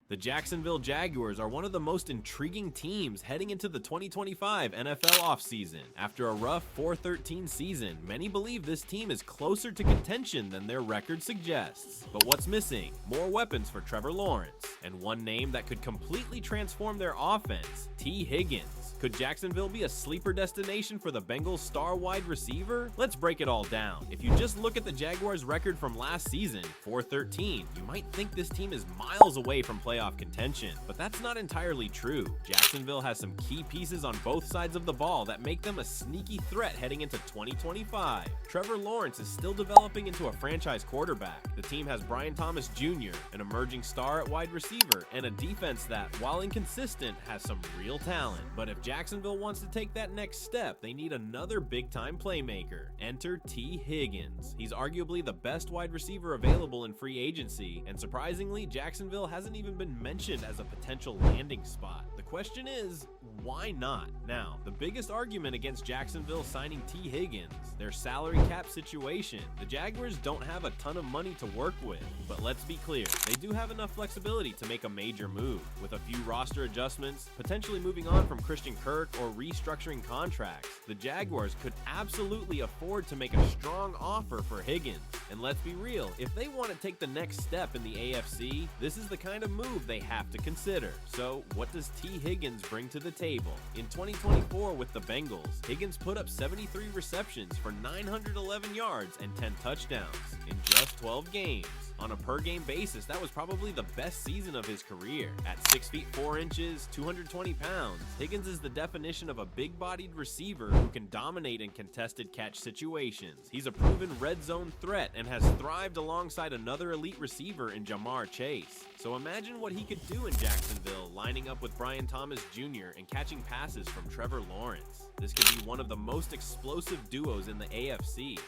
The Jacksonville Jaguars are one of the most intriguing teams heading into the 2025 NFL offseason. After a rough 4-13 season, many believe this team is closer to contention than their record suggests. But what's missing? More weapons for Trevor Lawrence, and one name that could completely transform their offense, Tee Higgins. Could Jacksonville be a sleeper destination for the Bengals' star wide receiver? Let's break it all down. If you just look at the Jaguars' record from last season, 4-13, you might think this team is miles away from playoff contention, but that's not entirely true. Jacksonville has some key pieces on both sides of the ball that make them a sneaky threat heading into 2025. Trevor Lawrence is still developing into a franchise quarterback. The team has Brian Thomas Jr., an emerging star at wide receiver, and a defense that, while inconsistent, has some real talent. But if Jacksonville wants to take that next step, they need another big-time playmaker. Enter Tee Higgins. He's arguably the best wide receiver available in free agency, and surprisingly, Jacksonville hasn't even been mentioned as a potential landing spot. The question is, why not? Now, the biggest argument against Jacksonville signing Tee Higgins, their salary cap situation. The Jaguars don't have a ton of money to work with, but let's be clear, they do have enough flexibility to make a major move. With a few roster adjustments, potentially moving on from Christian Kirk or restructuring contracts, the Jaguars could absolutely afford to make a strong offer for Higgins. And let's be real, if they want to take the next step in the AFC, this is the kind of move they have to consider. So, what does Tee Higgins bring to the table? In 2024 with the Bengals, Higgins put up 73 receptions for 911 yards and 10 touchdowns in just 12 games. On a per-game basis, that was probably the best season of his career. At 6 feet 4 inches, 220 pounds, Higgins is the definition of a big-bodied receiver who can dominate in contested catch situations. He's a proven red zone threat and has thrived alongside another elite receiver in Ja'Marr Chase. So imagine what he could do in Jacksonville, lining up with Brian Thomas Jr. and catching passes from Trevor Lawrence. This could be one of the most explosive duos in the AFC.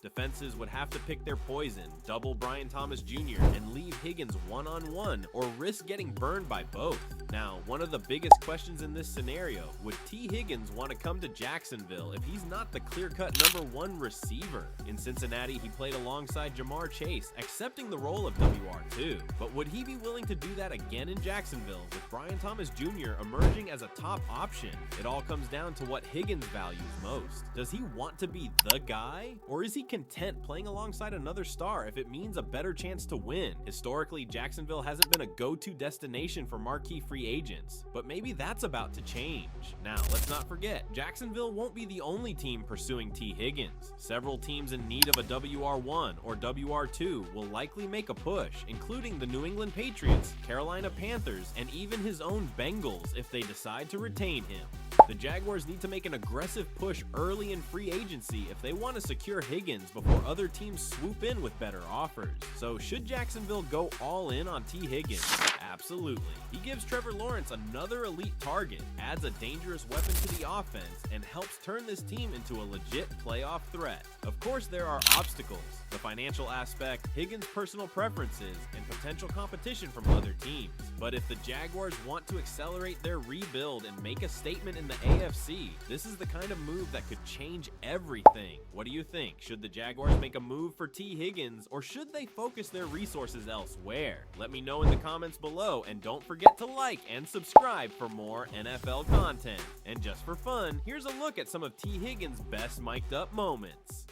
Defenses would have to pick their poison, double Brian Thomas Jr., and leave Higgins one-on-one, or risk getting burned by both. Now, one of the biggest questions in this scenario, would Tee Higgins want to come to Jacksonville if he's not the clear-cut #1 receiver? In Cincinnati, he played alongside Ja'Marr Chase, accepting the role of WR2. But would he be willing to do that again in Jacksonville, with Brian Thomas Jr. emerging as a top option? It all comes down to what Higgins values most. Does he want to be the guy? Or is he content playing alongside another star if it means a better chance to win? Historically, Jacksonville hasn't been a go-to destination for marquee free agents, but maybe that's about to change. Now, let's not forget, Jacksonville won't be the only team pursuing Tee Higgins. Several teams in need of a WR1 or WR2 will likely make a push, including the New England Patriots, Carolina Panthers, and even his own Bengals if they decide to retain him. The Jaguars need to make an aggressive push early in free agency if they want to secure Higgins before other teams swoop in with better offers. So should Jacksonville go all in on Tee Higgins? Absolutely. He gives Trevor Lawrence another elite target, adds a dangerous weapon to the offense, and helps turn this team into a legit playoff threat. Of course, there are obstacles: the financial aspect, Higgins' personal preferences, and potential competition from other teams. But if the Jaguars want to accelerate their rebuild and make a statement in the AFC, this is the kind of move that could change everything. What do you think? Should the Jaguars make a move for Tee Higgins, or should they focus their resources elsewhere? Let me know in the comments below, and don't forget to like and subscribe for more NFL content. And just for fun, here's a look at some of Tee Higgins' best mic'd up moments.